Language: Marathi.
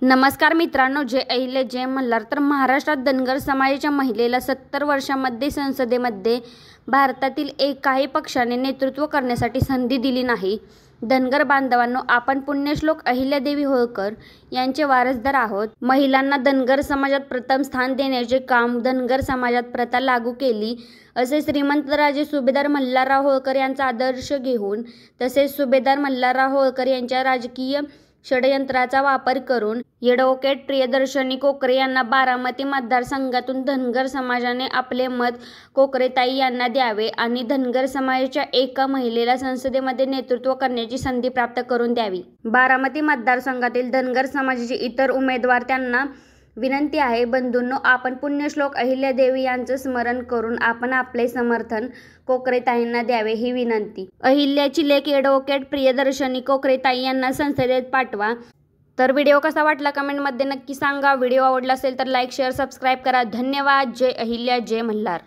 नमस्कार मित्रांनो, जय अहिल्या जय मल्हार. तर महाराष्ट्रात धनगर समाजाच्या महिलेला 70 वर्षांमध्ये संसदेमध्ये भारतातील एकाही पक्षाने नेतृत्व करण्यासाठी संधी दिली नाही. धनगर बांधवांनो, आपण पुण्यश्लोक अहिल्यादेवी होळकर यांचे वारसदार आहोत. महिलांना धनगर समाजात प्रथम स्थान देण्याचे काम धनगर समाजात प्रथा लागू केली असे श्रीमंतराजे सुभेदार मल्हारराव होळकर यांचा आदर्श घेऊन, तसेच सुभेदार मल्हारराव होळकर यांच्या राजकीय षडयंत्राचा वापर करून ॲडव्होकेट प्रियदर्शनी कोकरे यांना बारामती मतदारसंघातून धनगर समाजाने आपले मत कोकरेताई यांना द्यावे आणि धनगर समाजाच्या एका महिलेला संसदेमध्ये नेतृत्व करण्याची संधी प्राप्त करून द्यावी. बारामती मतदारसंघातील धनगर समाजाचे इतर उमेदवार त्यांना विनंती आहे, बंधूंनो, आपण पुण्यश्लोक अहिल्यादेवी यांचं स्मरण करून आपण आपले समर्थन कोकरेताईंना द्यावे ही विनंती. अहिल्याची लेक ॲडव्होकेट प्रियदर्शनी कोकरेताई यांना संसदेत पाठवा. तर व्हिडिओ कसा वाटला कमेंटमध्ये नक्की सांगा. व्हिडिओ आवडला असेल तर लाईक, शेअर, सबस्क्राईब करा. धन्यवाद. जय अहिल्या जय मल्हार.